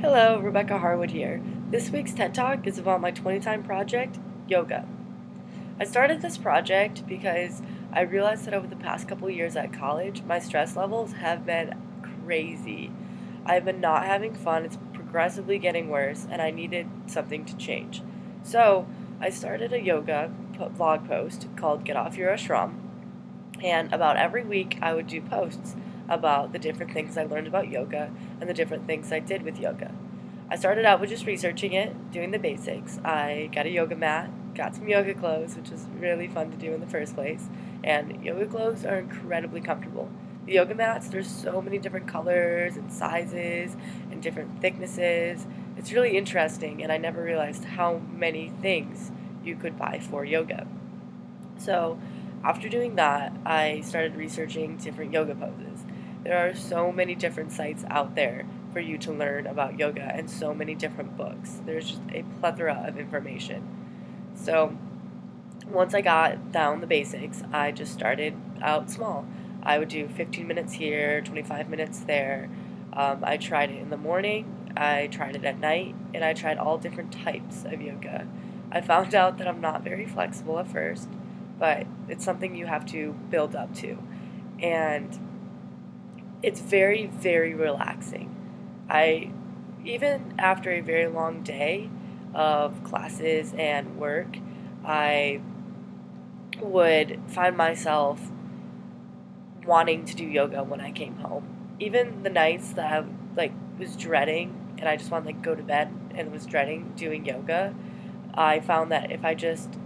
Hello, Rebecca Harwood here. This week's TED Talk is about my 20-time project, yoga. I started this project because I realized that over the past couple years at college, my stress levels have been crazy. I've been not having fun, it's progressively getting worse, and I needed something to change. So, I started a yoga blog post called Get Off Your Ashram, and about every week I would do posts about the different things I learned about yoga and the different things I did with yoga. I started out with just researching it, doing the basics. I got a yoga mat, got some yoga clothes, which was really fun to do in the first place, and yoga clothes are incredibly comfortable. The yoga mats, there's so many different colors and sizes and different thicknesses. It's really interesting, and I never realized how many things you could buy for yoga. So, after doing that, I started researching different yoga poses. There are so many different sites out there for you to learn about yoga and so many different books. There's just a plethora of information. So, once I got down the basics, I just started out small. I would do 15 minutes here, 25 minutes there. I tried it in the morning, I tried it at night, and I tried all different types of yoga. I found out that I'm not very flexible at first, but it's something you have to build up to. And it's very, very relaxing. I, even after a very long day of classes and work, I would find myself wanting to do yoga when I came home. Even the nights that I was dreading and I just wanted to go to bed and was dreading doing yoga, I found that if I just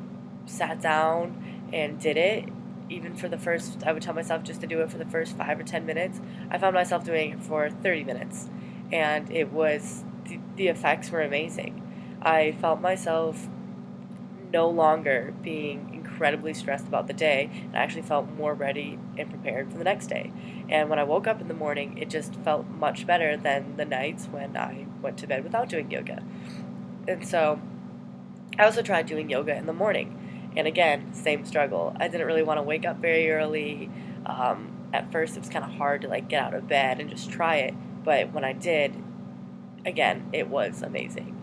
sat down and did it, even for the first, I would tell myself just to do it for the first 5 or 10 minutes. I found myself doing it for 30 minutes, and the effects were amazing. I felt myself no longer being incredibly stressed about the day, and I actually felt more ready and prepared for the next day. And when I woke up in the morning, it just felt much better than the nights when I went to bed without doing yoga. And so I also tried doing yoga in the morning. And again, same struggle. I didn't really want to wake up very early. At first, it was kind of hard to get out of bed and just try it. But when I did, again, it was amazing.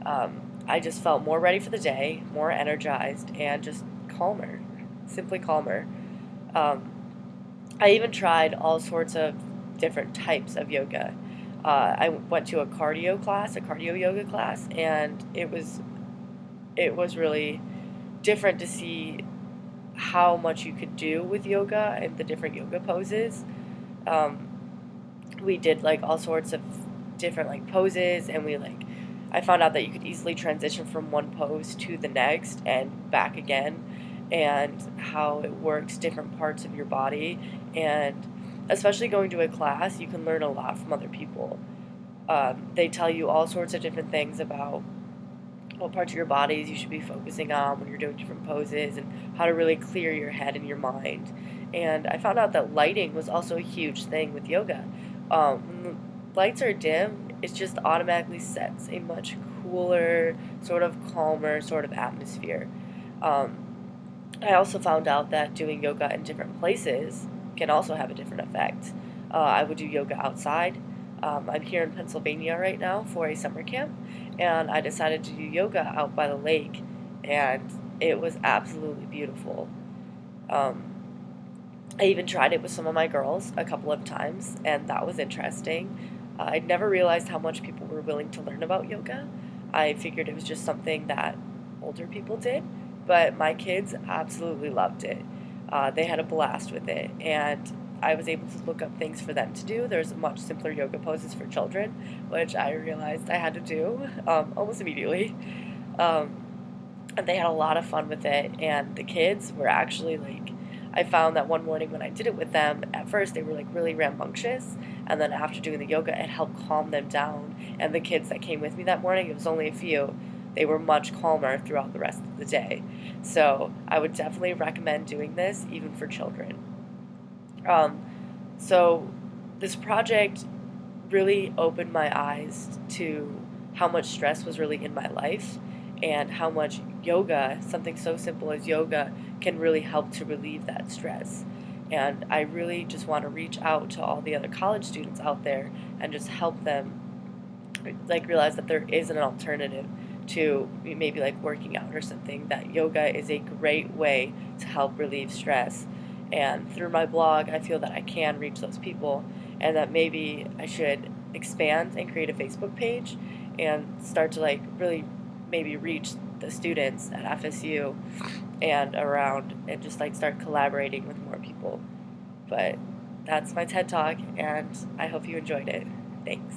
I just felt more ready for the day, more energized, and just calmer, simply calmer. Um, I even tried all sorts of different types of yoga. I went to a cardio yoga class, and it was really different to see how much you could do with yoga and the different yoga poses. Um, we did all sorts of different poses, and I found out that you could easily transition from one pose to the next and back again, and how it works different parts of your body. And especially going to a class, you can learn a lot from other people. They tell you all sorts of different things about what parts of your bodies you should be focusing on when you're doing different poses, and how to really clear your head and your mind. And I found out that lighting was also a huge thing with yoga. When the lights are dim, it just automatically sets a much cooler, sort of calmer sort of atmosphere. Um, I also found out that doing yoga in different places can also have a different effect. I would do yoga outside. I'm here in Pennsylvania right now for a summer camp, and I decided to do yoga out by the lake, and it was absolutely beautiful. Um, I even tried it with some of my girls a couple of times, and that was interesting. I'd never realized how much people were willing to learn about yoga. I figured it was just something that older people did, but my kids absolutely loved it. They had a blast with it, and I was able to look up things for them to do. There's much simpler yoga poses for children, which I realized I had to do almost immediately. Um, and they had a lot of fun with it, and the kids were actually I found that one morning when I did it with them, at first they were really rambunctious, and then after doing the yoga, it helped calm them down. And the kids that came with me that morning, it was only a few, they were much calmer throughout the rest of the day. So I would definitely recommend doing this even for children. Um, so this project really opened my eyes to how much stress was really in my life, and how much yoga, something so simple as yoga, can really help to relieve that stress. And I really just want to reach out to all the other college students out there and just help them like realize that there is an alternative to maybe like working out or something, that yoga is a great way to help relieve stress. And through my blog, I feel that I can reach those people, and that maybe I should expand and create a Facebook page and start to like really maybe reach the students at FSU and around, and just like start collaborating with more people. But that's my TED Talk, and I hope you enjoyed it. Thanks.